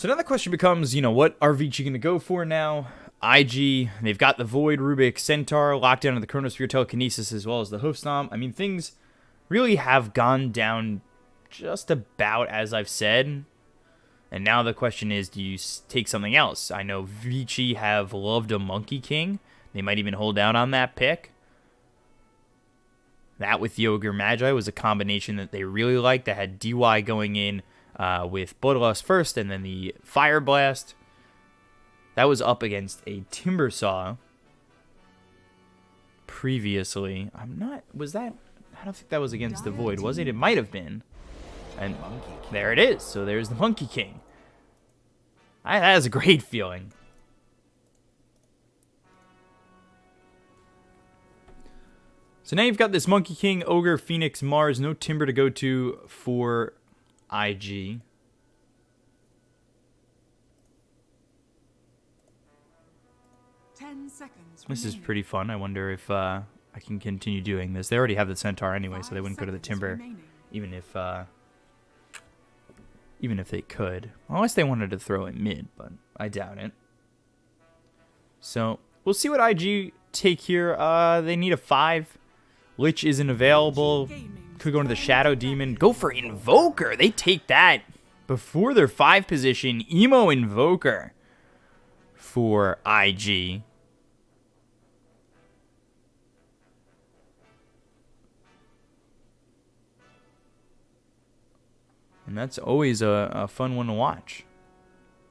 So now the question becomes, what are Vici going to go for now? IG, they've got the Void, Rubik, Centaur, lockdown of the Chronosphere, Telekinesis, as well as the Hoof Stomp. I mean, things really have gone down just about as I've said. And now the question is, do you take something else? I know Vici have loved a Monkey King. They might even hold out on that pick. That with the Ogre Magi was a combination that they really liked, that had DY going in with Bloodlust first and then the Fire Blast. That was up against a Timber Saw previously. I don't think that was against the Void, was it? It might have been. And there it is. So there's the Monkey King. That is a great feeling. So now you've got this Monkey King, Ogre, Phoenix, Mars. No Timber to go to for IG. This is pretty fun. I wonder if I can continue doing this. They already have the Centaur anyway, so they wouldn't go to the Timber, even if they could. Unless they wanted to throw it mid, but I doubt it. So we'll see what IG take here. They need a 5. Lich isn't available. Could go into the Shadow Demon. Go for Invoker. They take that before their 5 position. Emo Invoker for IG. And that's always a fun one to watch.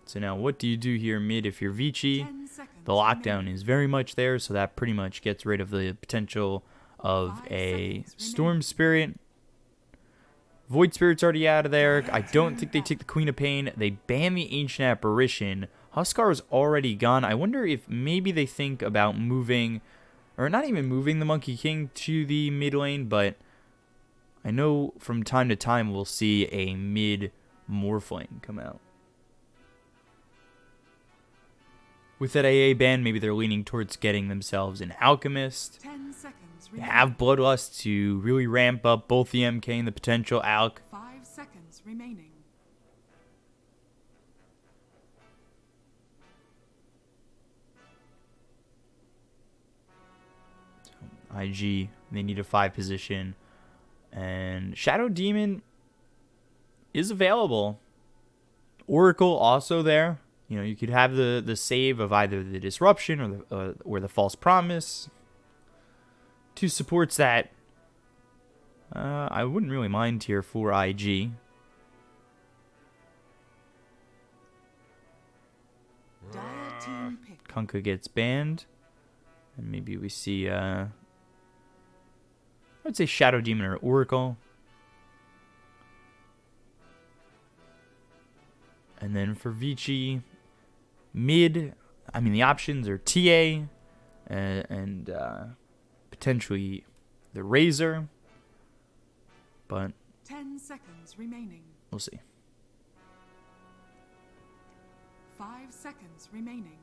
So now what do you do here mid if you're Vici? The lockdown is very much there, so that pretty much gets rid of the potential of a Storm Spirit. Void Spirit's already out of there. I don't think they take the Queen of Pain. They ban the Ancient Apparition. Huskar's already gone. I wonder if maybe they think about moving, or not even moving the Monkey King to the mid lane, but I know from time to time we'll see a mid Morphling come out. With that AA ban, maybe they're leaning towards getting themselves an Alchemist. 10 seconds They remaining. have Bloodlust to really ramp up both the MK and the potential Alch. 5 seconds remaining. IG, they need a 5 position. And Shadow Demon is available. Oracle also there. You could have the save of either the Disruption or the False Promise. 2 supports that I wouldn't really mind here for IG. Dire team pick. Kunkka gets banned. And maybe we see I would say Shadow Demon or Oracle. And then for Vici, mid, I mean the options are TA and potentially the Razor. But 10 seconds remaining. we'll see. 5 seconds remaining.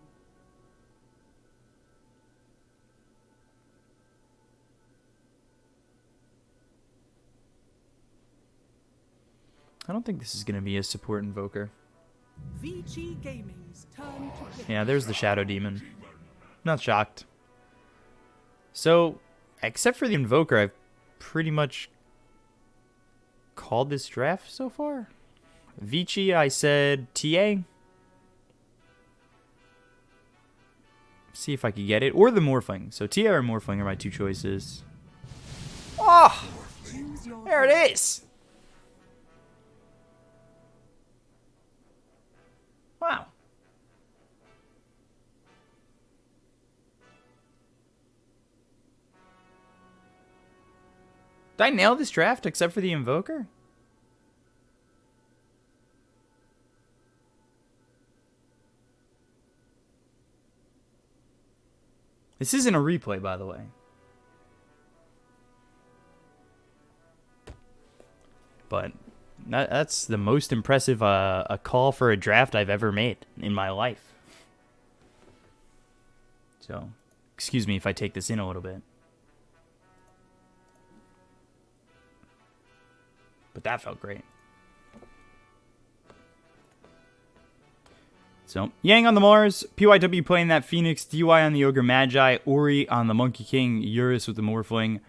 I don't think this is going to be a support Invoker. Vici Gaming's turn to pick. Yeah, there's the Shadow Demon. Not shocked. So, except for the Invoker, I've pretty much called this draft so far. Vici, I said TA. See if I could get it. Or the Morphling. So TA or Morphling are my 2 choices. Oh! Choose your There it is! Wow. Did I nail this draft except for the Invoker? This isn't a replay, by the way. But that's the most impressive a call for a draft I've ever made in my life. So, excuse me if I take this in a little bit. But that felt great. So, Yang on the Mars, PYW playing that Phoenix, DY on the Ogre Magi, Ori on the Monkey King, Eurus with the Morphling,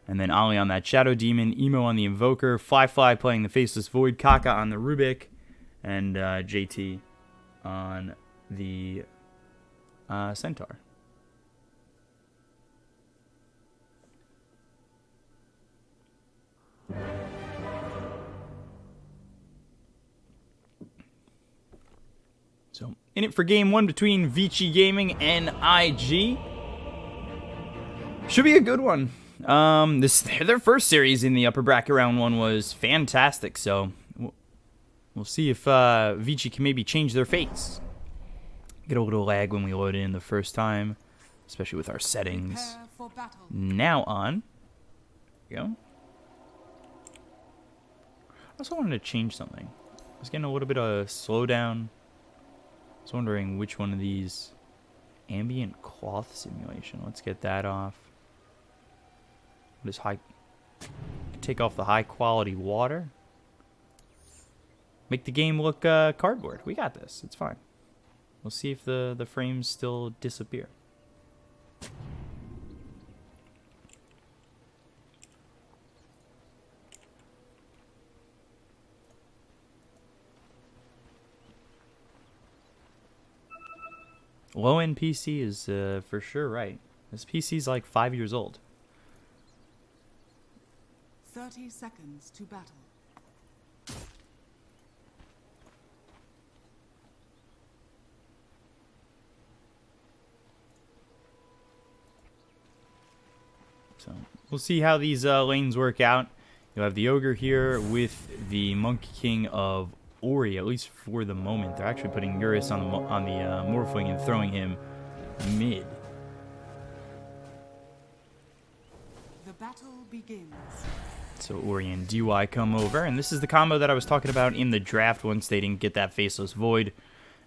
and then Ali on that Shadow Demon, Emo on the Invoker, Fly playing the Faceless Void, Kaka on the Rubik, and JT on the Centaur. So, in it for game one between Vici Gaming and IG. Should be a good one. Their first series in the upper bracket round one was fantastic. So, we'll see if Vici can maybe change their fates. Get a little lag when we load in the first time, especially with our settings. Now on. There we go. I also wanted to change something. I was getting a little bit of slowdown. I was wondering which one of these. Ambient cloth simulation. Let's get that off. What is high? Take off the high quality water. Make the game look cardboard. We got this. It's fine. We'll see if the frames still disappear. Low-end PC is for sure right. This PC's like 5 years old. 30 seconds to battle. So we'll see how these lanes work out. You'll have the Ogre here with the Monkey King of Ori, at least for the moment. They're actually putting Eurus on the Morphling and throwing him mid. The battle begins. So Ori and DY come over, and this is the combo that I was talking about in the draft once they didn't get that Faceless Void. It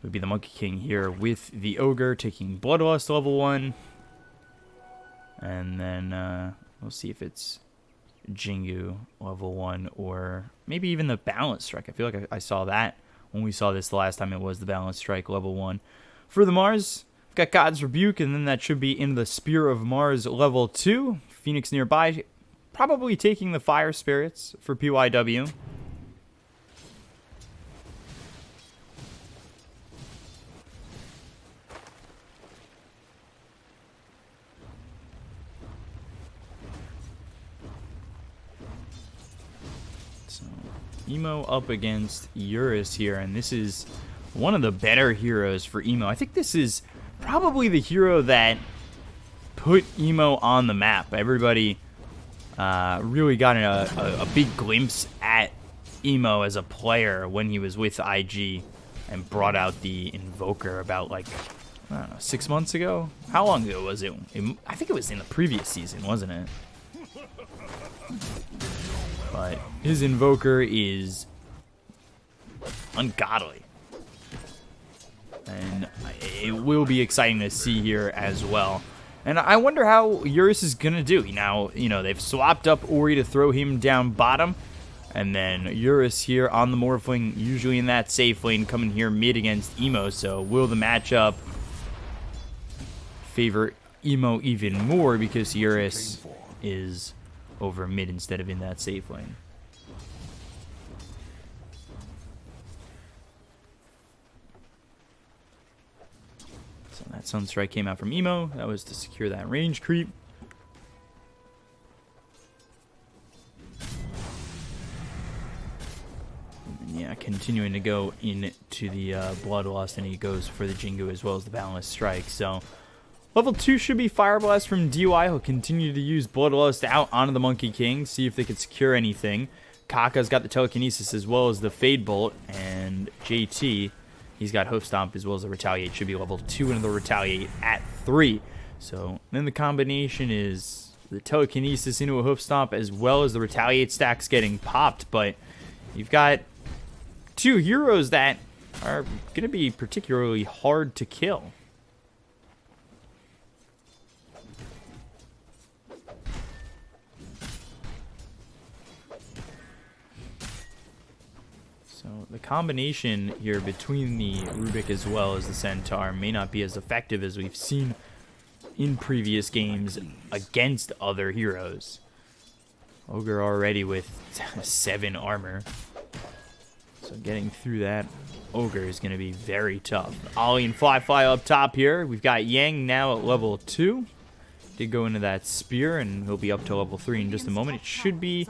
would be the Monkey King here with the Ogre taking Bloodlust level 1. And then we'll see if it's Jingu level 1 or maybe even the Balance Strike. I feel like I saw that when we saw this the last time. It was the Balance Strike level 1. For the Mars, we've got God's Rebuke, and then that should be in the Spear of Mars level 2. Phoenix nearby, probably taking the Fire Spirits for PYW. So, Emo up against Eurus here, and this is one of the better heroes for Emo. I think this is probably the hero that put Emo on the map. Everybody really got a big glimpse at Emo as a player when he was with IG and brought out the Invoker about, like, I don't know, 6 months ago? How long ago was it? I think it was in the previous season, wasn't it? But his Invoker is ungodly. And it will be exciting to see here as well. And I wonder how Eurus is going to do. Now, they've swapped up Ori to throw him down bottom. And then Eurus here on the Morphling, usually in that safe lane, coming here mid against Emo. So will the matchup favor Emo even more because Eurus is over mid instead of in that safe lane? So that Sunstrike came out from Emo. That was to secure that range creep. And yeah, continuing to go into the Bloodlust, and he goes for the Jingu as well as the Balanced Strike. So level 2 should be Fire Blast from DY. He'll continue to use Bloodlust out onto the Monkey King, see if they could secure anything. Kaka's got the Telekinesis as well as the Fade Bolt, and JT, he's got Hoof Stomp as well as the Retaliate. Should be level 2 into the Retaliate at 3. So then the combination is the Telekinesis into a Hoof Stomp as well as the Retaliate stacks getting popped. But you've got 2 heroes that are going to be particularly hard to kill. So the combination here between the Rubik as well as the Centaur may not be as effective as we've seen in previous games against other heroes. Ogre already with 7 armor. So getting through that Ogre is going to be very tough. Ollie and Fly up top here. We've got Yang now at level 2. Did go into that spear, and he'll be up to level 3 in just a moment. It should be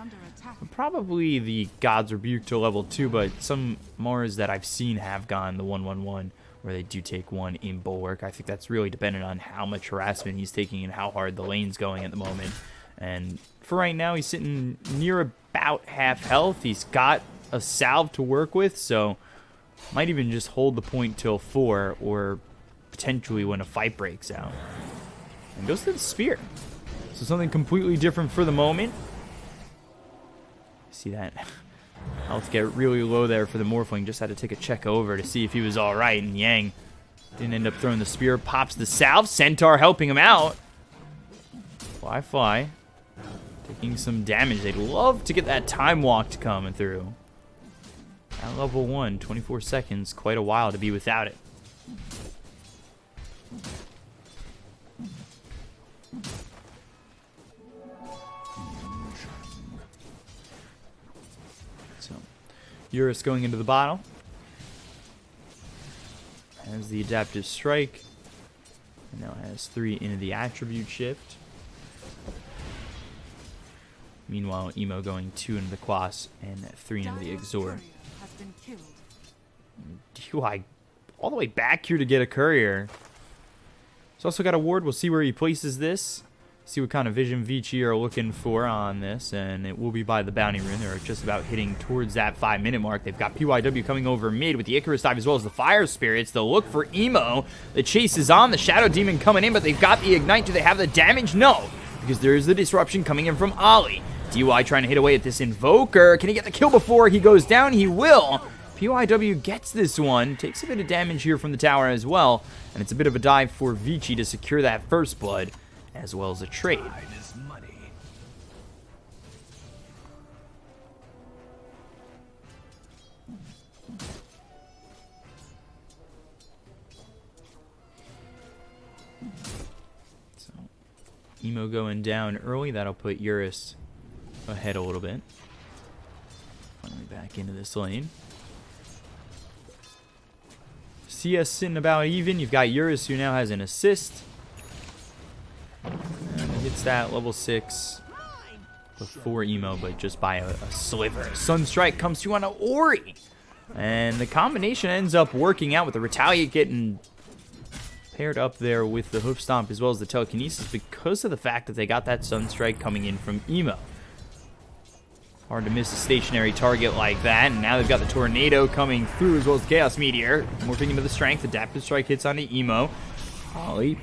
probably the God's Rebuke to level 2, but some Mars that I've seen have gone the 1-1-1, where they do take 1 in Bulwark. I think that's really dependent on how much harassment he's taking and how hard the lane's going at the moment. And for right now, he's sitting near about half health. He's got a salve to work with, so might even just hold the point till 4, or potentially when a fight breaks out. And goes to the spear. So something completely different for the moment. See that health get really low there for the Morphling. Just had to take a check over to see if he was alright. And Yang didn't end up throwing the spear. Pops the salve. Centaur helping him out. Fly. Taking some damage. They'd love to get that time walk coming through. At level 1, 24 seconds. Quite a while to be without it. Eurus going into the bottle. Has the adaptive strike. And now has 3 into the attribute shift. Meanwhile, Emo going 2 into the Quas and 3 into the Exor. DUI all the way back here to get a courier. He's also got a ward. We'll see where he places this. See what kind of vision Vici are looking for on this, and it will be by the bounty rune. They're just about hitting towards that 5-minute mark. They've got PYW coming over mid with the Icarus dive as well as the Fire Spirits. They'll look for Emo. The chase is on. The Shadow Demon coming in, but they've got the Ignite. Do they have the damage? No, because there is the disruption coming in from Ollie. DUI trying to hit away at this Invoker. Can he get the kill before he goes down? He will. PYW gets this one. Takes a bit of damage here from the tower as well, and it's a bit of a dive for Vici to secure that first blood, as well as a trade. So, Emo going down early. That'll put Eurus ahead a little bit. Finally back into this lane. CS sitting about even. You've got Eurus, who now has an assist. And hits that level 6 before Emo, but just by a sliver. Sunstrike comes through on an Ori. And the combination ends up working out with the Retaliate getting paired up there with the Hoof Stomp as well as the Telekinesis because of the fact that they got that Sunstrike coming in from Emo. Hard to miss a stationary target like that. And now they've got the Tornado coming through as well as the Chaos Meteor. Morphing into the Strength. Adaptive Strike hits onto Emo. Ollie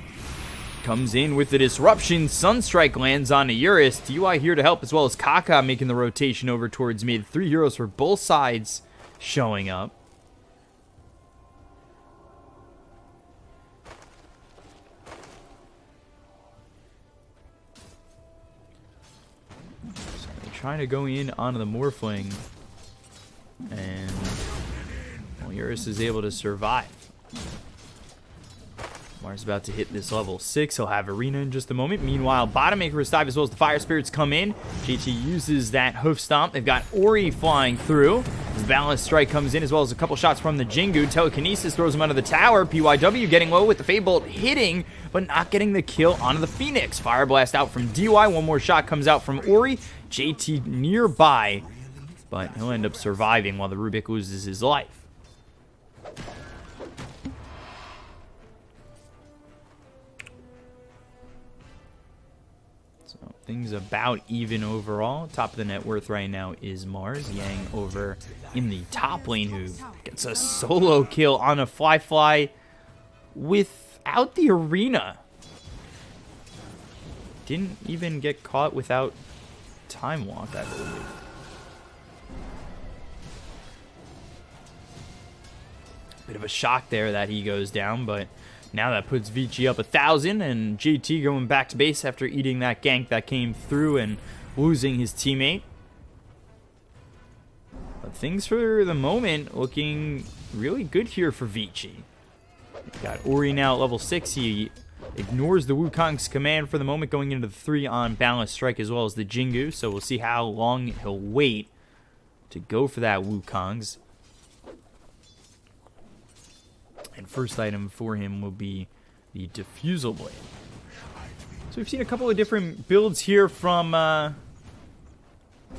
comes in with the Disruption. Sunstrike lands onto Eurus. DUI here to help as well as Kaka making the rotation over towards mid. 3 heroes for both sides showing up. So they're trying to go in onto the Morphling. And well, Eurus is able to survive. Mars about to hit this level 6. He'll have Arena in just a moment. Meanwhile, bottom Icarus dive as well as the Fire Spirits come in. JT uses that Hoof Stomp. They've got Ori flying through. His Balance Strike comes in as well as a couple shots from the Jingu. Telekinesis throws him under the tower. PYW getting low with the Fade Bolt hitting, but not getting the kill onto the Phoenix. Fire Blast out from DUI. One more shot comes out from Ori. JT nearby, but he'll end up surviving while the Rubik loses his life. Things about even overall. Top of the net worth right now is Mars. Yang over in the top lane, who gets a solo kill on a Fly without the Arena. Didn't even get caught without Time Walk, I believe. Bit of a shock there that he goes down, but now that puts Vici up 1,000, and JT going back to base after eating that gank that came through and losing his teammate. But things for the moment looking really good here for Vici. Got Ori now at level 6. He ignores the Wukong's command for the moment, going into the 3 on Balanced Strike as well as the Jingu. So we'll see how long he'll wait to go for that Wukong's. And first item for him will be the Diffusal Blade. So we've seen a couple of different builds here from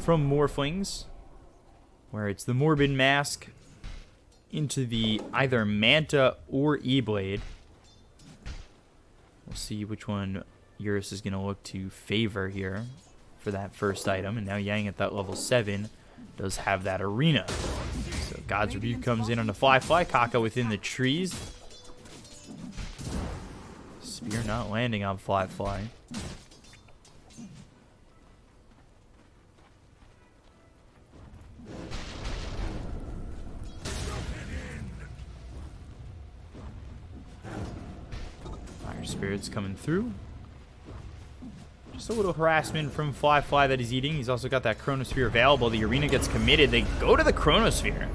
Morphlings, where it's the Morbid Mask into the either Manta or E-Blade. We'll see which one Eurus is going to look to favor here for that first item. And now Yang at that level 7 does have that Arena. So God's Rebuke comes in on the Fly. Kaka within the trees. Spear not landing on Fly. Spirits coming through. Just a little harassment from Fly that he's eating. He's also got that Chronosphere available. The Arena gets committed. They go to the Chronosphere.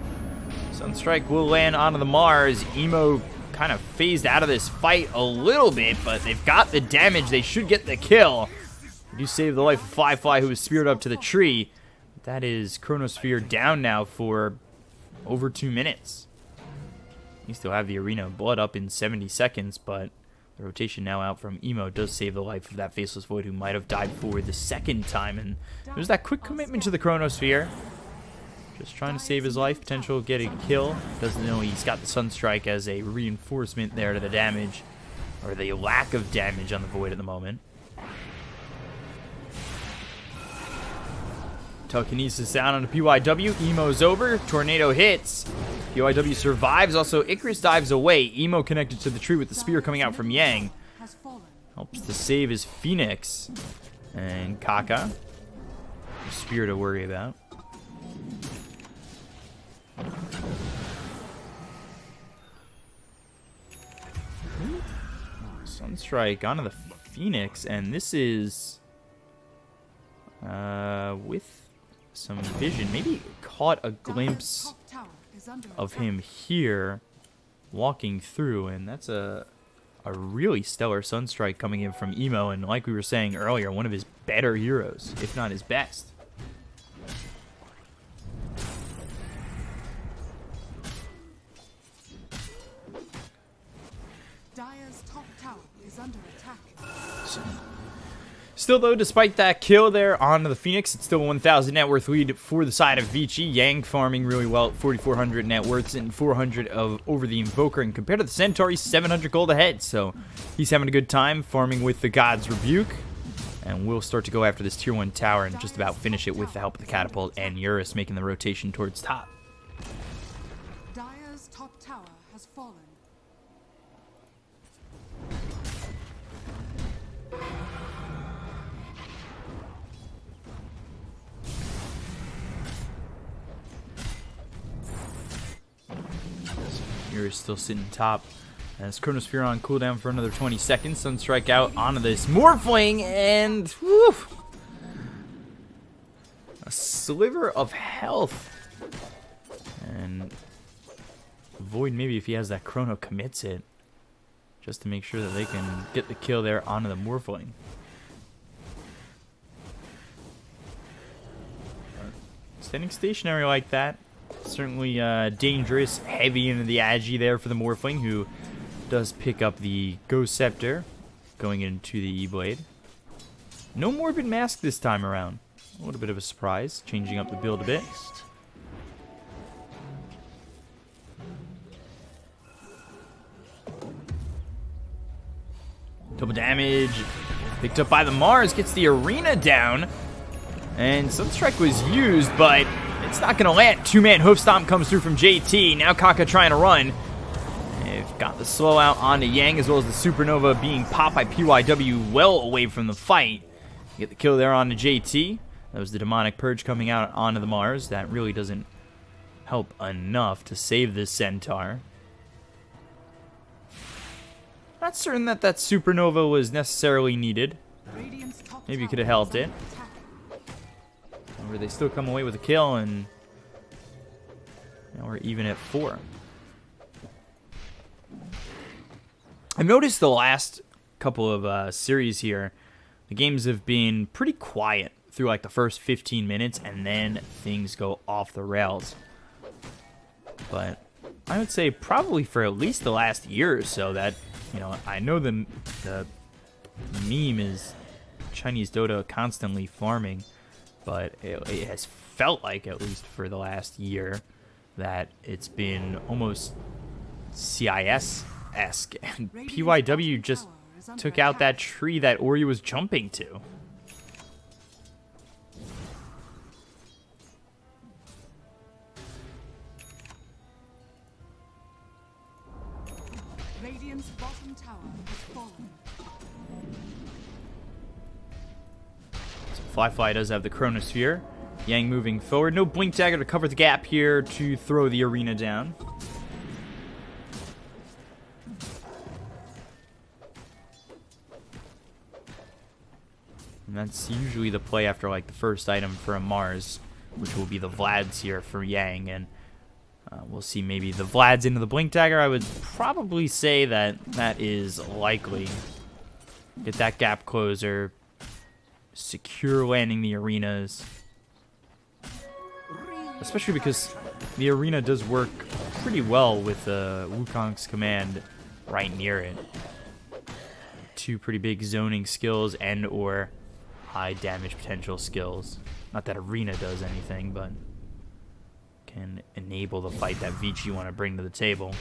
Sunstrike will land onto the Mars. Emo kind of phased out of this fight a little bit, but they've got the damage. They should get the kill. They do save the life of Fly, who was speared up to the tree. That is Chronosphere down now for over 2 minutes. You still have the Arena blood up in 70 seconds, but the rotation now out from Emo does save the life of that Faceless Void, who might have died for the second time. And there's that quick commitment to the Chronosphere. Just trying to save his life. Potential of getting a kill. Doesn't know he's got the Sunstrike as a reinforcement there to the damage, or the lack of damage on the Void at the moment. Telekinesis down on the PYW. Emo's over. Tornado hits. PYW survives. Also, Icarus dives away. Emo connected to the tree with the spear coming out from Yang. Helps to save his Phoenix. And Kaka. Spear to worry about. Sunstrike onto the Phoenix. And this is with some vision. Maybe caught a glimpse of him here walking through, and that's a really stellar Sunstrike coming in from Emo, and like we were saying earlier, one of his better heroes, if not his best. Dire's top tower is under attack. Still, though, despite that kill there onto the Phoenix, it's still a 1,000 net worth lead for the side of Vici. Yang farming really well at 4,400 net worths and 400 over the Invoker. And compared to the Centaur, he's 700 gold ahead. So he's having a good time farming with the God's Rebuke. And we'll start to go after this tier 1 tower and just about finish it with the help of the Catapult and Eurus making the rotation towards top. Dire's top tower has fallen. Eurus still sitting top. As Chronosphere on cooldown for another 20 seconds. Sunstrike out onto this Morphling, and whew, a sliver of health. And Void, maybe if he has that Chrono, commits it, just to make sure that they can get the kill there onto the Morphling. Standing stationary like that, certainly dangerous. Heavy into the Agi there for the Morphling, who does pick up the Ghost Scepter going into the E-Blade. No Morbid Mask this time around. A little bit of a surprise, changing up the build a bit. Double damage. Picked up by the Mars, gets the Arena down. And Sunstrike was used, but it's not going to land. Two-man hoof stomp comes through from JT. Now Kaka trying to run. They've got the slow out onto Yang, as well as the Supernova being popped by PYW well away from the fight. Get the kill there onto JT. That was the Demonic Purge coming out onto the Mars. That really doesn't help enough to save this Centaur. Not certain that that Supernova was necessarily needed. Maybe you could have helped it. However, they still come away with a kill, and Now we're even at 4. I've noticed the last couple of series here, the games have been pretty quiet through like the first 15 minutes, and then things go off the rails. But I would say probably for at least the last year or so that, you know, I know the meme is Chinese Dota constantly farming, but it has felt like, at least for the last year, that it's been almost CIS-esque, and PYW just took out that tree that Ori was jumping to. Radiant's bottom tower has fallen. Fly does have the Chronosphere. Yang moving forward. No Blink Dagger to cover the gap here to throw the arena down. And that's usually the play after like the first item for a Mars, which will be the Vlad's here for Yang. And we'll see maybe the Vlad's into the Blink Dagger. I would probably say that that is likely. Get that gap closer. Secure landing the arenas. Especially because the arena does work pretty well with Wukong's command right near it. 2 pretty big zoning skills and or high damage potential skills. Not that arena does anything, but can enable the fight that Vici want to bring to the table.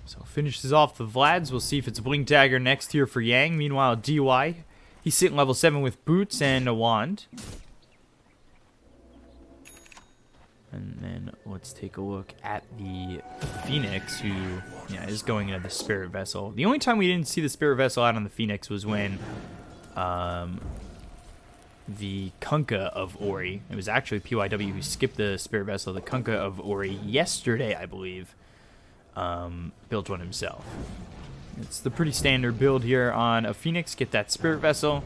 So finishes off the Vlads. We'll see if it's Blink Dagger next here for Yang. Meanwhile, DY, he's sitting level 7 with boots and a wand. And then let's take a look at the Phoenix, who is going into the Spirit Vessel. The only time we didn't see the Spirit Vessel out on the Phoenix was when the Kunkka of Ori, it was actually PYW who skipped the Spirit Vessel, the Kunkka of Ori yesterday, I believe, built one himself. It's the pretty standard build here on a Phoenix. Get that Spirit Vessel.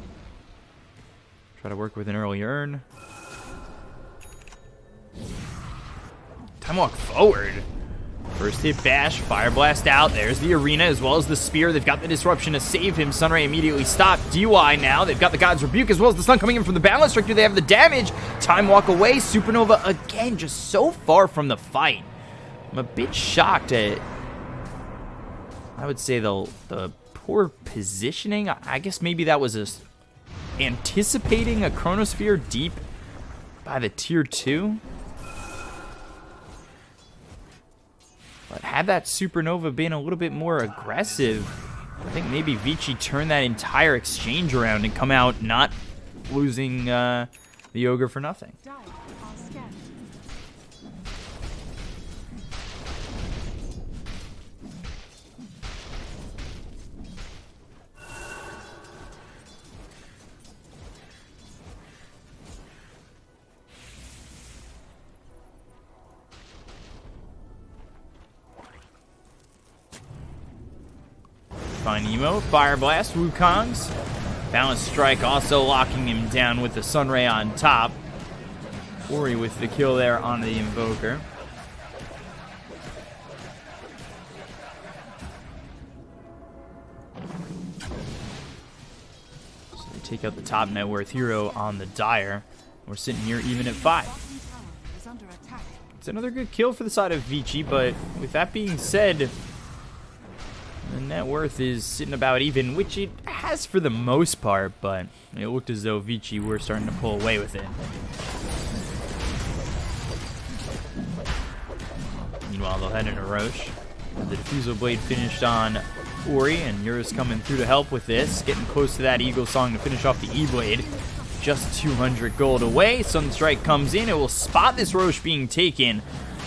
Try to work with an early urn. Time walk forward. First hit bash, fire blast out. There's the arena as well as the spear. They've got the disruption to save him. Sunray immediately stopped. DY now. They've got the God's Rebuke as well as the stun coming in from the balance strike. Do they have the damage? Time walk away. Supernova again, just so far from the fight. I'm a bit shocked at, I would say, the poor positioning. I guess maybe that was anticipating a Chronosphere deep by the tier 2. But had that Supernova been a little bit more aggressive, I think maybe Vici turned that entire exchange around and come out not losing the Ogre for nothing. Fine Emo, Fire Blast, Wukong's. Balance Strike also locking him down with the Sunray on top. Ori with the kill there on the Invoker. So they take out the top net worth hero on the Dire. We're sitting here even at 5. It's another good kill for the side of Vici, but with that being said, the net worth is sitting about even, which it has for the most part, but it looked as though Vici were starting to pull away with it. Meanwhile, they'll head into Roche. The Diffusal Blade finished on Ori, and Yura's coming through to help with this. Getting close to that Eagle Song to finish off the E-Blade. Just 200 gold away. Sunstrike comes in. It will spot this Roche being taken.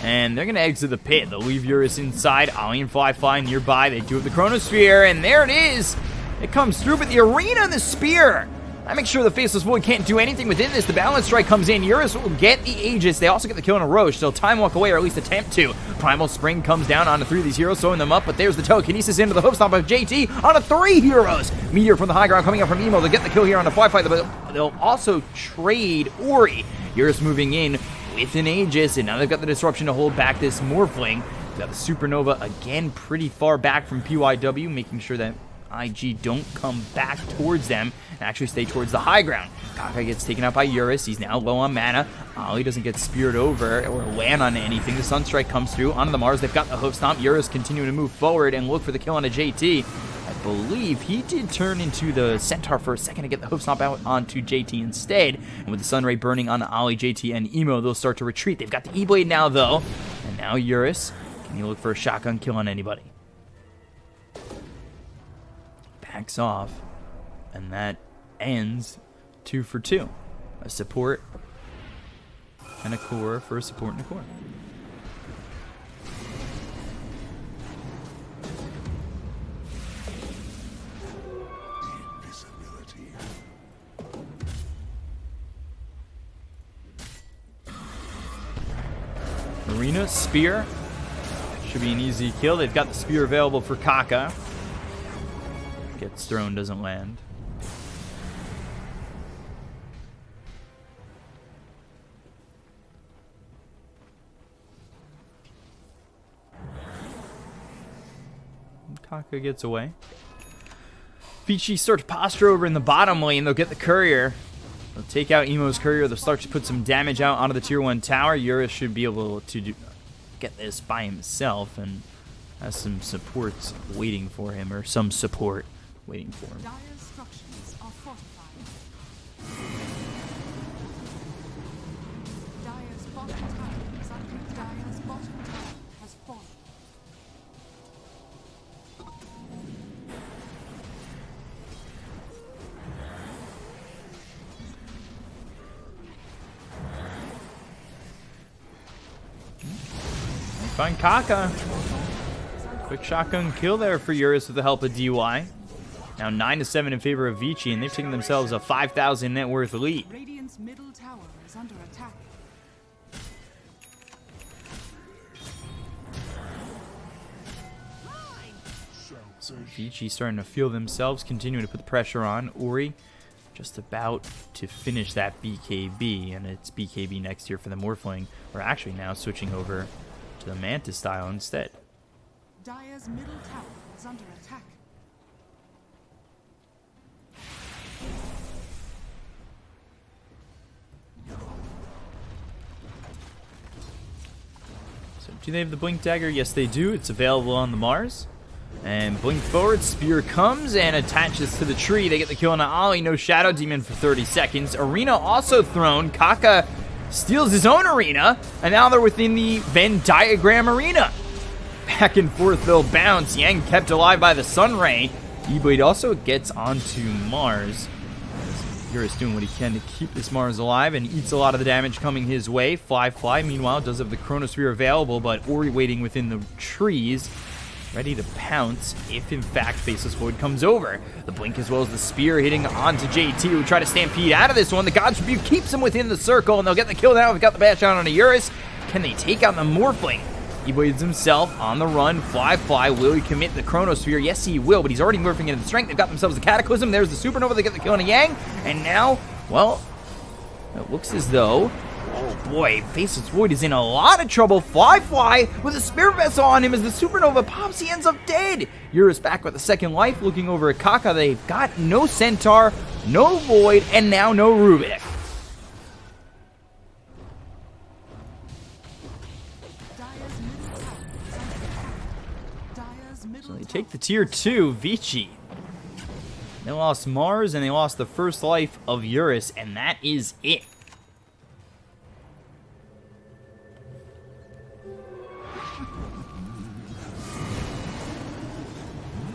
And they're going to exit the pit. They'll leave Eurus inside. Ollie and Fly nearby. They do have the Chronosphere, and there it is. It comes through, but the arena and the spear That makes sure the Faceless Void can't do anything within this. The Balance Strike comes in. Eurus will get the Aegis. They also get the kill on a Roche. They'll time walk away, or at least attempt to. Primal Spring comes down onto 3 of these heroes, throwing them up, but there's the Telekinesis into the hoof stomp of JT on a 3 heroes. Meteor from the high ground coming up from Emo. They'll get the kill here on a 5-5, but they'll also trade Ori. Eurus moving in with an Aegis, and now they've got the Disruption to hold back this Morphling. They've got the Supernova again pretty far back from PYW, making sure that IG don't come back towards them and actually stay towards the high ground. Kaka gets taken out by Eurus. He's now low on mana. Ollie doesn't get speared over or land on anything. The Sunstrike comes through onto the Mars. They've got the hoof stomp. Eurus continuing to move forward and look for the kill on a JT. I believe he did turn into the Centaur for a second to get the hoof stomp out onto JT instead. And with the Sunray burning on Ollie, JT, and Emo, they'll start to retreat. They've got the E-Blade now, though. And now Eurus, can he look for a shotgun kill on anybody? Backs off, and that ends 2 for 2. A support and a core for a support and a core. Marina, Spear. Should be an easy kill. They've got the Spear available for Kaka. Gets thrown, doesn't land. Kaka gets away. Vici start to posture over in the bottom lane. They'll get the courier. They'll take out Emo's courier. They'll start to put some damage out onto the tier 1 tower. Eurus should be able to get this by himself and has some supports waiting for him, or some support waiting for him. Dire structures are fortified. Dire's bottom tower is under. Dire's bottom tower has fallen. Find Kaka. Quick shotgun kill there for Eurus with the help of DY. Now 9-7 in favor of Vici, and they've taken themselves a 5,000 net worth lead. Radiant's middle tower is under attack. Vici starting to feel themselves, continuing to put the pressure on. Ori just about to finish that BKB, and it's BKB next year for the Morphling. We're actually now switching over to the Mantis style instead. Dire's middle tower is under attack. So do they have the Blink Dagger? Yes, they do. It's available on the Mars. And blink forward, Spear comes and attaches to the tree. They get the kill on Ollie. No Shadow Demon for 30 seconds. Arena also thrown. Kaka steals his own arena, and now they're within the Venn diagram arena. Back and forth they'll bounce. Yang kept alive by the Sunray. E-Blade also gets onto Mars. Eurus doing what he can to keep this Mars alive and eats a lot of the damage coming his way. Fly, meanwhile, does have the Chronosphere available, but Ori waiting within the trees, ready to pounce if, in fact, Faceless Void comes over. The Blink as well as the Spear hitting onto JT, who try to stampede out of this one. The God's Rebuke keeps him within the circle, and they'll get the kill now. We've got the bash out on a Eurus. Can they take out the Morphling? He blades himself on the run. Fly. Will he commit the Chronosphere? Yes, he will, but he's already morphing into the Strength. They've got themselves the Cataclysm. There's the Supernova. They get the kill on a Yang. And now, well, it looks as though, oh boy, Faceless Void is in a lot of trouble. Fly with a Spirit Vessel on him as the Supernova pops. He ends up dead. Eurus back with the second life, looking over at Kaka. They've got no Centaur, no Void, and now no Rubik. So they take the tier 2, Vici. They lost Mars, and they lost the first life of Eurus, and that is it.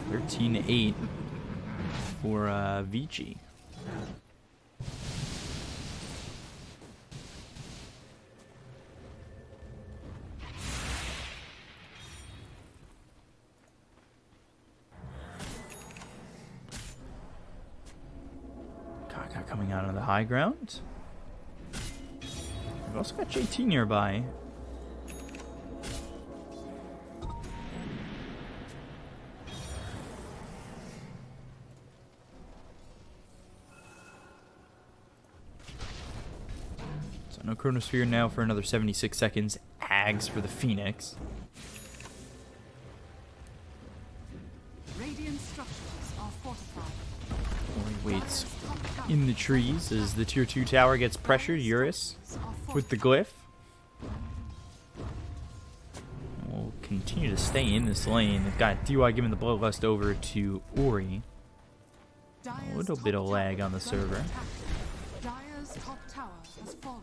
(13-8) for Vici. out on the high ground. We've also got JT nearby. So no Chronosphere now for another 76 seconds. Ags for the Phoenix. Radiant structures are fortified. Ori waits in the trees as the tier 2 tower gets pressured. Eurus with the glyph. Will continue to stay in this lane. They've got DY giving the Bloodlust over to Ori. A little bit of lag on the server. Dire's top tower has fallen.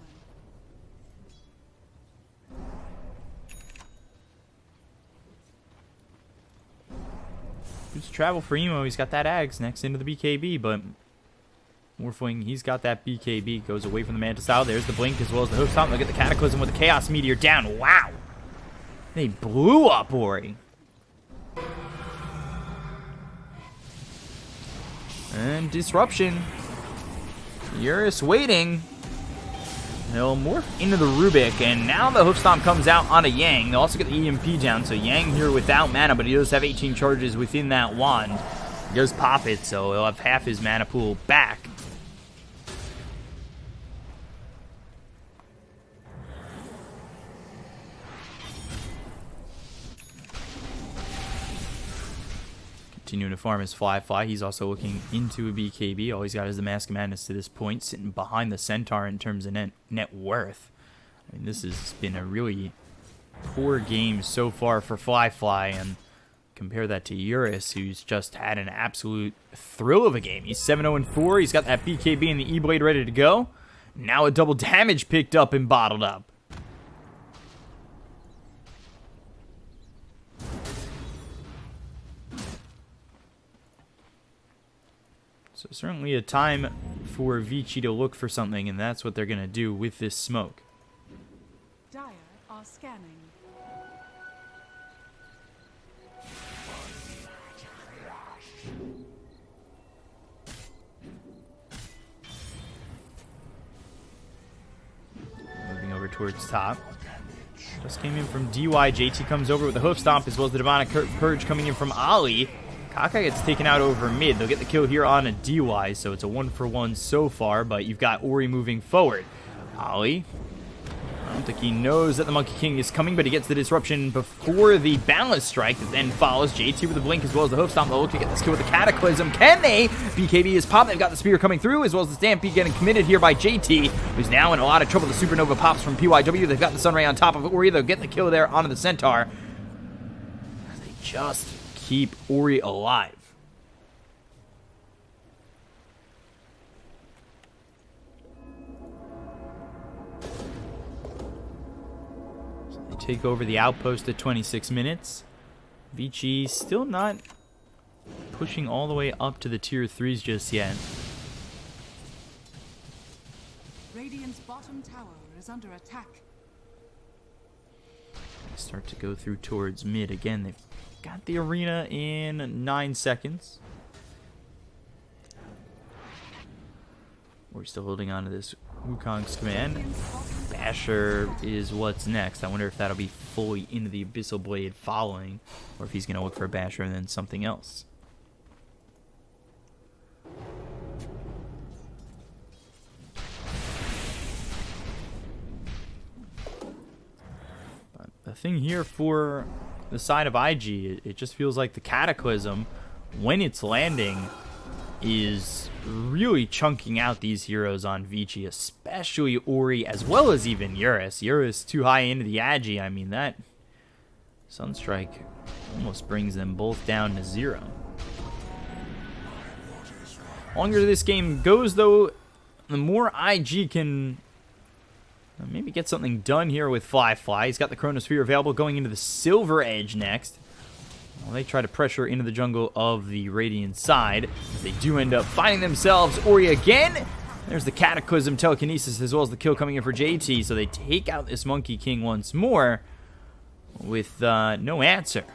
Who's travel for Emo? He's got that Ags next into the BKB, but Morphling, he's got that BKB. Goes away from the Manta Style. There's the Blink as well as the Hoof Stomp. Look at the Cataclysm with the Chaos Meteor down. Wow! They blew up Ori. And Disruption. Eurus waiting. He'll morph into the Rubik, and now the Hoof Stomp comes out onto Yang. They'll also get the EMP down, so Yang here without mana, but he does have 18 charges within that wand. He does pop it, so he'll have half his mana pool back. Continuing to farm his Fly. He's also looking into a BKB. All he's got is the Mask of Madness to this point, sitting behind the Centaur in terms of net worth. I mean, this has been a really poor game so far for Fly, and compare that to Eurus, who's just had an absolute thrill of a game. He's 7-0-4. He's got that BKB and the E-Blade ready to go. Now a double damage picked up and bottled up. So certainly a time for Vici to look for something, and that's what they're going to do with this smoke. Dire are scanning. Moving over towards top. Just came in from DY. JT comes over with the Hoof Stomp, as well as the Demonic Purge coming in from Ali. Kaka gets taken out over mid. They'll get the kill here on a DY, so it's a 1-for-1 so far, but you've got Ori moving forward. Ali, I don't think he knows that the Monkey King is coming, but he gets the disruption before the Balance Strike that then follows. JT with the Blink as well as the Hoof Stomp. They'll look to get this kill with the Cataclysm. Can they? BKB is popped. They've got the Spear coming through, as well as the Stampede getting committed here by JT, who's now in a lot of trouble. The Supernova pops from PYW. They've got the Sunray on top of Ori. They'll get the kill there onto the Centaur. They just keep Ori alive. So they take over the outpost at 26 minutes. Vici still not pushing all the way up to the tier 3s just yet. Radiant's bottom tower is under attack. They start to go through towards mid again. They've got the arena in 9 seconds. We're still holding on to this Wukong's command. Basher is what's next. I wonder if that'll be fully into the Abyssal Blade following, or if he's going to look for a Basher and then something else. But the thing here for the side of IG, it just feels like the Cataclysm, when it's landing, is really chunking out these heroes on Vici, especially Ori, as well as even Eurus. Eurus too high into the Agi. I mean, that Sunstrike almost brings them both down to 0. Longer this game goes, though, the more IG can maybe get something done here with Fly. He's got the Chronosphere available going into the Silver Edge next. Well, they try to pressure into the jungle of the Radiant side. They do end up finding themselves Ori again. There's the Cataclysm Telekinesis as well as the kill coming in for JT. So they take out this Monkey King once more with no answer.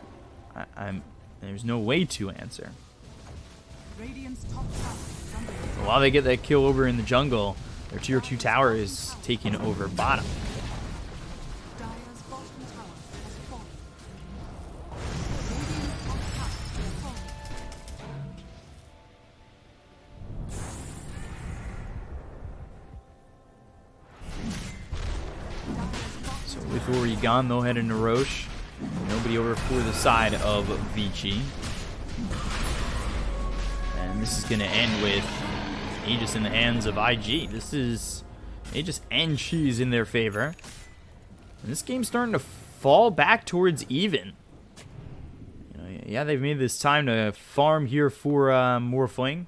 There's no way to answer. Radiant's top tower While they get that kill over in the jungle, their tier 2 tower is taken over bottom. Dire's bottom tower has fallen. Radiant's top tower has fallen. So with Ori gone, they'll head into Roche. Nobody over for the side of Vici. And this is going to end with Aegis in the hands of IG. This is Aegis and Cheese in their favor. And this game's starting to fall back towards even. You know, yeah, they've made this time to farm here for Morphling.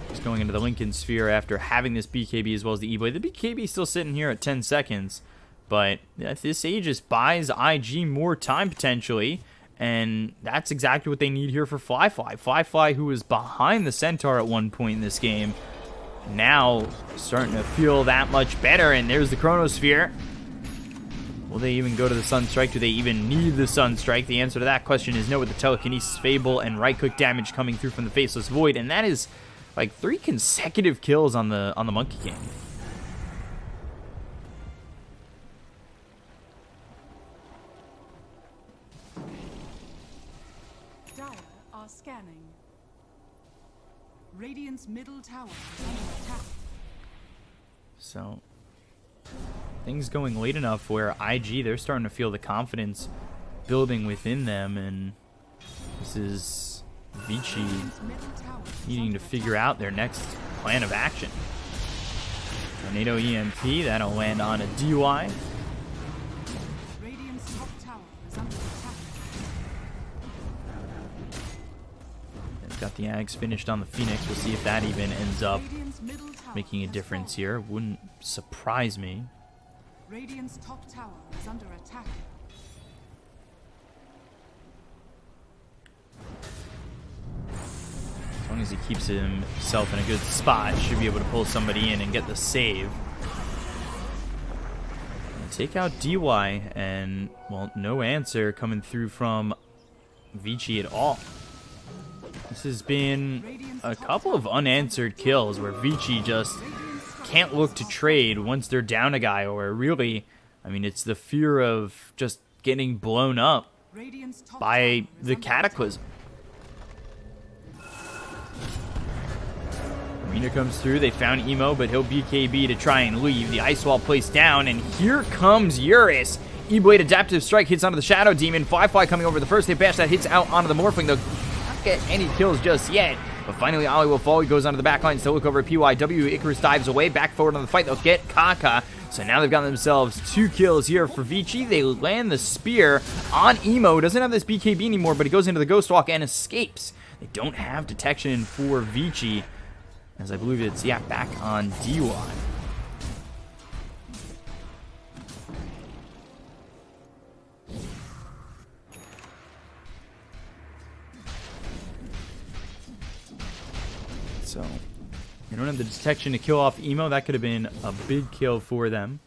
Just going into the Lincoln Sphere after having this BKB as well as the E-Blade. The BKB is still sitting here at 10 seconds. But this Aegis buys IG more time potentially. And that's exactly what they need here for Fly. Fly, who was behind the Centaur at one point in this game, now starting to feel that much better. And there's the Chronosphere. Will they even go to the Sunstrike? Do they even need the Sunstrike? The answer to that question is no, with the Telekinesis, Fable, and right-click damage coming through from the Faceless Void. And that is like 3 consecutive kills on the Monkey King. Dire are scanning. Radiant's middle tower is under attack. So things going late enough where IG, they're starting to feel the confidence building within them, and this is Vici Radiant's middle tower is needing under to figure out their next plan of action. Tornado EMP, that'll land on a DY. attack. Radiant's top tower is under attack. They've got the Ags finished on the Phoenix. We'll see if that even ends up Radiant's middle tower making a has difference fallen. here. Wouldn't surprise me. Radiant's top tower is under attack. As long as he keeps himself in a good spot, should be able to pull somebody in and get the save. Take out DY, and, well, no answer coming through from Vici at all. This has been a couple of unanswered kills where Vici just can't look to trade once they're down a guy, or really, I mean, it's the fear of just getting blown up Radiant's top by tower is the under Cataclysm. Arena comes through, they found Emo, but he'll BKB to try and leave. The Ice Wall placed down, and here comes Eurus. E-Blade Adaptive Strike hits onto the Shadow Demon. Fly coming over the first hit bash that hits out onto the Morphling. They'll not get any kills just yet, but finally Ollie will fall. He goes onto the back line, still look over at PYW. Icarus dives away, back forward on the fight. They'll get Kaka. So now they've got themselves 2 kills here for Vici. They land the spear on Emo. Doesn't have this BKB anymore, but he goes into the Ghost Walk and escapes. They don't have detection for Vici, as I believe it's, yeah, back on DY. So, they don't have the detection to kill off Emo. That could have been a big kill for them.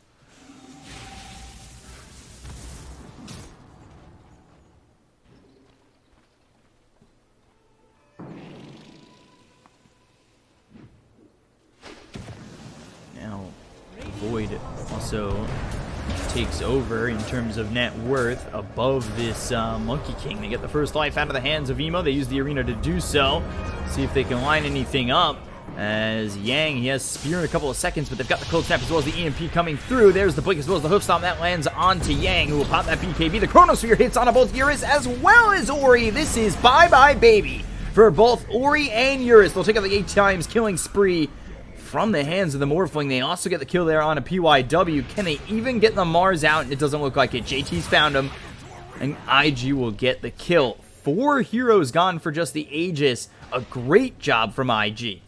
Now, Void also takes over in terms of net worth above this Monkey King. They get the first life out of the hands of Emo. They use the arena to do so. See if they can line anything up. As Yang, he has Spear in a couple of seconds, but they've got the Cold Snap as well as the EMP coming through. There's the Blink as well as the Hoof Stomp. That lands onto Yang, who will pop that BKB. The Chronosphere hits onto both Eurus as well as Ori. This is bye-bye, baby, for both Ori and Eurus. They'll take out the 8 times killing spree from the hands of the Morphling. They also get the kill there on a PYW. Can they even get the Mars out? It doesn't look like it. JT's found him, and IG will get the kill. 4 heroes gone for just the Aegis. A great job from IG.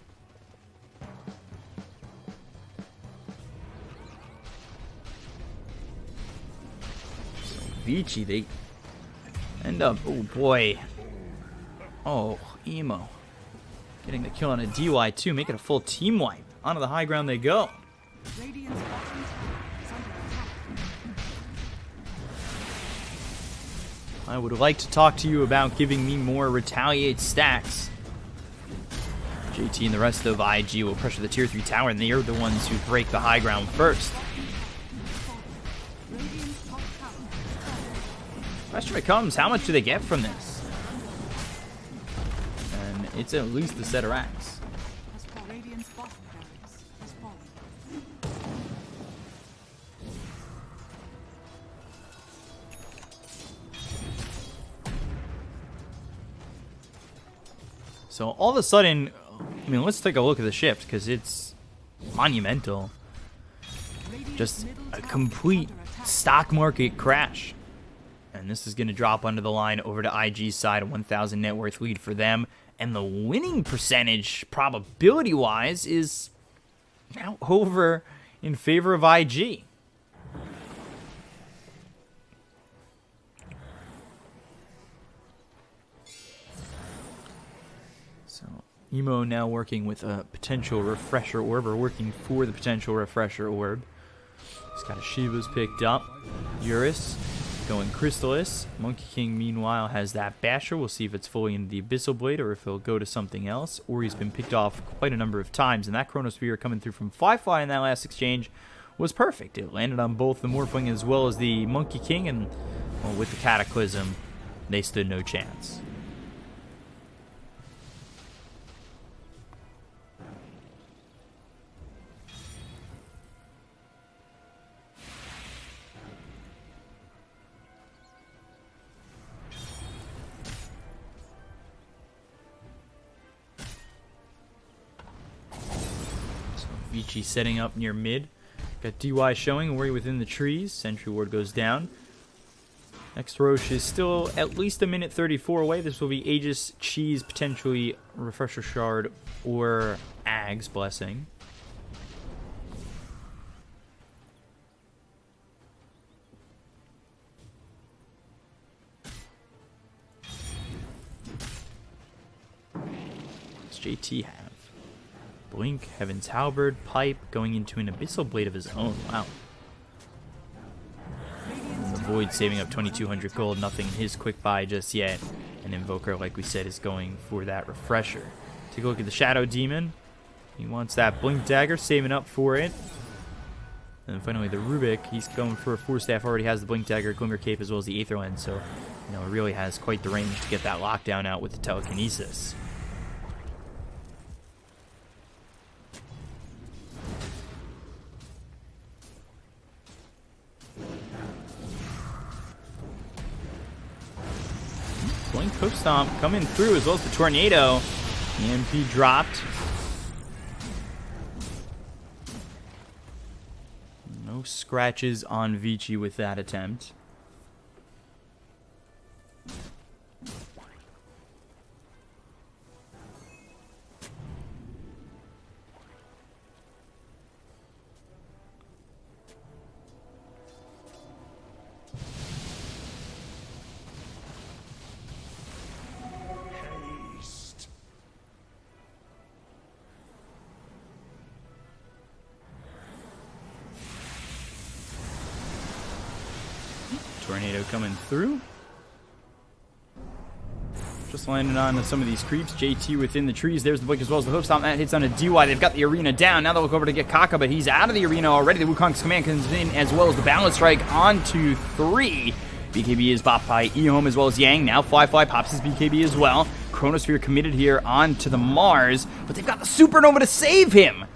So Vici, they end up, oh boy. Oh, Emo. Getting the kill on a DY too, make it a full team wipe. Onto the high ground they go. Radiant's bottom tower is under attack. I would like to talk to you about giving me more Retaliate stacks. JT and the rest of IG will pressure the tier 3 tower, and they are the ones who break the high ground first. Question becomes, how much do they get from this? And it's at least the set of racks. So all of a sudden, I mean, let's take a look at the shift because it's monumental. Just a complete stock market crash. And this is going to drop under the line over to IG's side, a 1,000 net worth lead for them. And the winning percentage, probability-wise, is now over in favor of IG. So Emo now working with a potential refresher orb, or working for the potential refresher orb. He's got a Shiva's picked up. Eurus going Crystallis. Monkey King, meanwhile, has that Basher. We'll see if it's fully into the Abyssal Blade or if he'll go to something else. Or he's been picked off quite a number of times. And that Chronosphere coming through from Fly in that last exchange was perfect. It landed on both the Morphling as well as the Monkey King. And well, with the Cataclysm, they stood no chance. Vici setting up near mid. Got DY showing, Ori within the trees. Sentry ward goes down. Next Roche is still at least a minute 34 away. This will be Aegis, Cheese, potentially Refresher Shard, or Ag's Blessing. What's JT have? Blink, Heaven's Halberd, Pipe, going into an Abyssal Blade of his own. Wow. And the Void saving up 2,200 gold. Nothing in his quick buy just yet. And Invoker, like we said, is going for that Refresher. Take a look at the Shadow Demon. He wants that Blink Dagger, saving up for it. And then finally the Rubik. He's going for a 4-staff. Already has the Blink Dagger, Glimmer Cape, as well as the Aether Lens. So, you know, it really has quite the range to get that lockdown out with the Telekinesis. Blink Hook Stomp coming through, as well as the Tornado. EMP dropped. No scratches on Vici with that attempt. Tornado coming through. Just landing on some of these creeps. JT within the trees. There's the Blink as well as the Hoof Stomp. That hits on a DY. They've got the arena down. Now they'll look over to get Kaka, but he's out of the arena already. The Wukong's command comes in, as well as the Balance Strike onto 3. BKB is bopped by Ehome as well as Yang. Now Fly pops his BKB as well. Chronosphere committed here onto the Mars, but they've got the Supernova to save him.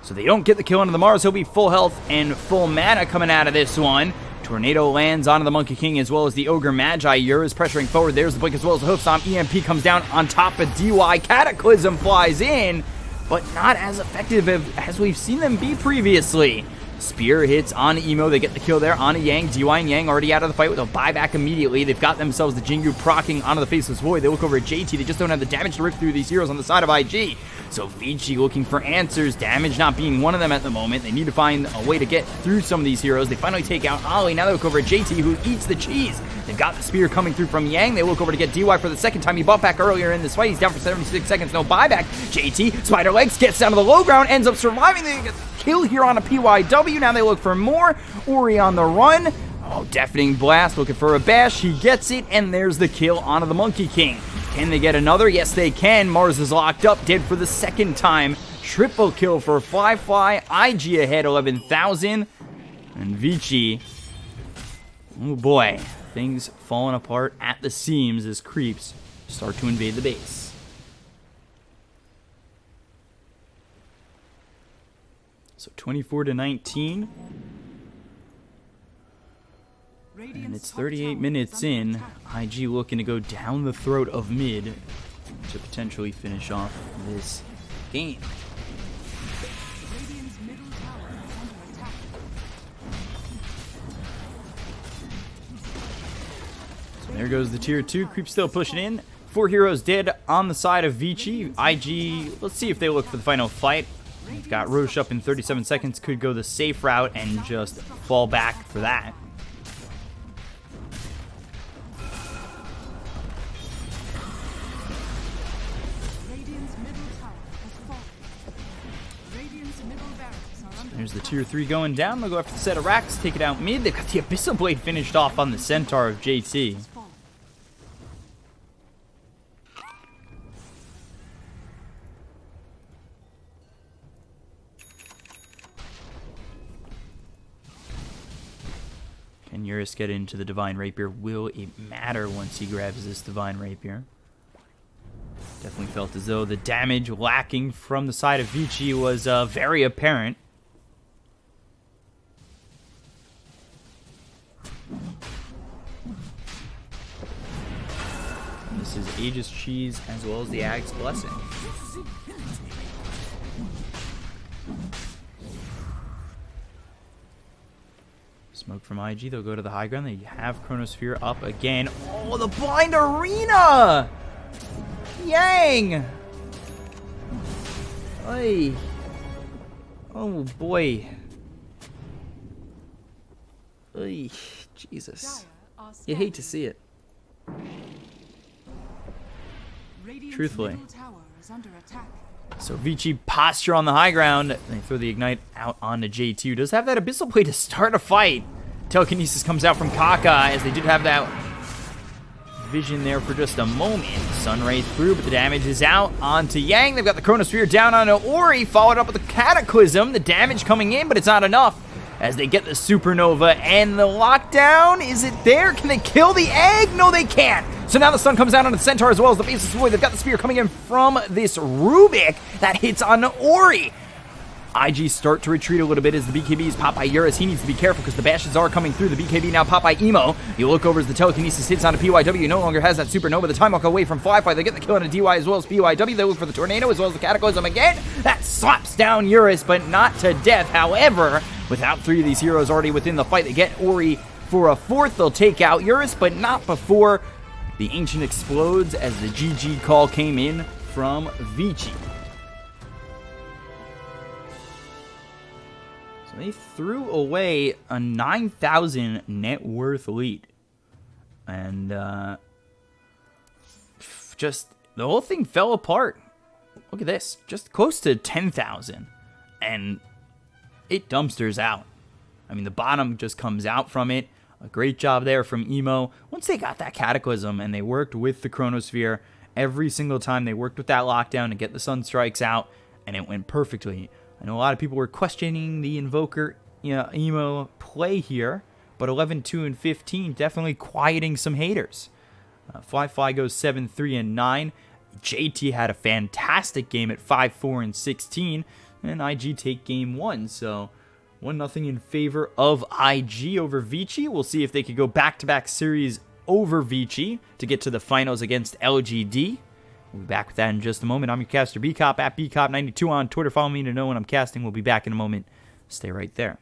So they don't get the kill onto the Mars. He'll be full health and full mana coming out of this one. Tornado lands onto the Monkey King as well as the Ogre Magi. Eurus pressuring forward. There's the Blink as well as the Hoof Stomp. EMP comes down on top of DY. Cataclysm flies in, but not as effective as we've seen them be previously. Spear hits on Emo. They get the kill there on a Yang. DY and Yang already out of the fight with a buyback immediately. They've got themselves the Jingu proccing onto the Faceless Void. They look over at JT. They just don't have the damage to rip through these heroes on the side of IG. So Vici looking for answers. Damage not being one of them at the moment. They need to find a way to get through some of these heroes. They finally take out Ollie. Now they look over at JT, who eats the cheese. They've got the spear coming through from Yang. They look over to get DY for the second time. He buffed back earlier in this fight. He's down for 76 seconds. No buyback. JT, Spider Legs, gets down to the low ground. Ends up surviving. They get the kill here on a PYW. Now they look for more. Ori on the run. Oh, Deafening Blast looking for a bash. He gets it, and there's the kill onto the Monkey King. Can they get another? Yes, they can. Mars is locked up, dead for the second time. Triple kill for Fly. IG ahead, 11,000. And Vici, oh boy, things falling apart at the seams as creeps start to invade the base. So 24-19. And it's 38 minutes in. IG looking to go down the throat of mid to potentially finish off this game. So there goes the tier 2. Creep still pushing in. 4 heroes dead on the side of Vici. IG, let's see if they look for the final fight. They've got Roche up in 37 seconds. Could go the safe route and just fall back for that. There's the tier 3 going down. They'll go after the set of racks, take it out mid. They've got the Abyssal Blade finished off on the Centaur of JT. Can Eurus get into the Divine Rapier? Will it matter once he grabs this Divine Rapier? Definitely felt as though the damage lacking from the side of Vici was very apparent. This is Aegis Cheese as well as the Ag's Blessing. Smoke from IG. They'll go to the high ground. They have Chronosphere up again. Oh, the blind arena! Yang! Oy. Oh, boy. Oy. Jesus. You hate to see it. Truthfully. So Vici posture on the high ground. They throw the Ignite out onto J2. Does have that Abyssal Blade to start a fight. Telekinesis comes out from Kaka as they did have that vision there for just a moment. Sunray through, but the damage is out onto Yang. They've got the Chronosphere down onto Ori, followed up with the Cataclysm. The damage coming in, but it's not enough as they get the Supernova and the lockdown. Is it there? Can they kill the egg? No, they can't. So now the stun comes out on the Centaur as well as the Basis Void. They've got the spear coming in from this Rubik that hits on Ori. IG start to retreat a little bit as the BKB is popped by Eurus. He needs to be careful because the bashes are coming through. The BKB now popped by Emo. You look over as the Telekinesis hits onto PYW. No longer has that Supernova. The time walk away from Fly. They get the kill on a DY as well as PYW. They look for the Tornado as well as the Cataclysm again. That slaps down Eurus, but not to death. However, without 3 of these heroes already within the fight, they get Ori for a 4th. They'll take out Eurus, but not before the Ancient explodes as the GG call came in from Vici. So they threw away a 9,000 net worth lead. And just the whole thing fell apart. Look at this. Just close to 10,000. And it dumpsters out. I mean, the bottom just comes out from it. A great job there from Emo. Once they got that Cataclysm and they worked with the Chronosphere, every single time they worked with that lockdown to get the Sunstrikes out, and it went perfectly. I know a lot of people were questioning the Invoker, Emo play here, but 11, 2, and 15 definitely quieting some haters. Fly goes 7, 3, and 9. JT had a fantastic game at 5, 4, and 16, and IG take game 1. So 1-0 in favor of IG over Vici. We'll see if they could go back-to-back series over Vici to get to the finals against LGD. We'll be back with that in just a moment. I'm your caster Bkop at Bkop92 on Twitter. Follow me to know when I'm casting. We'll be back in a moment. Stay right there.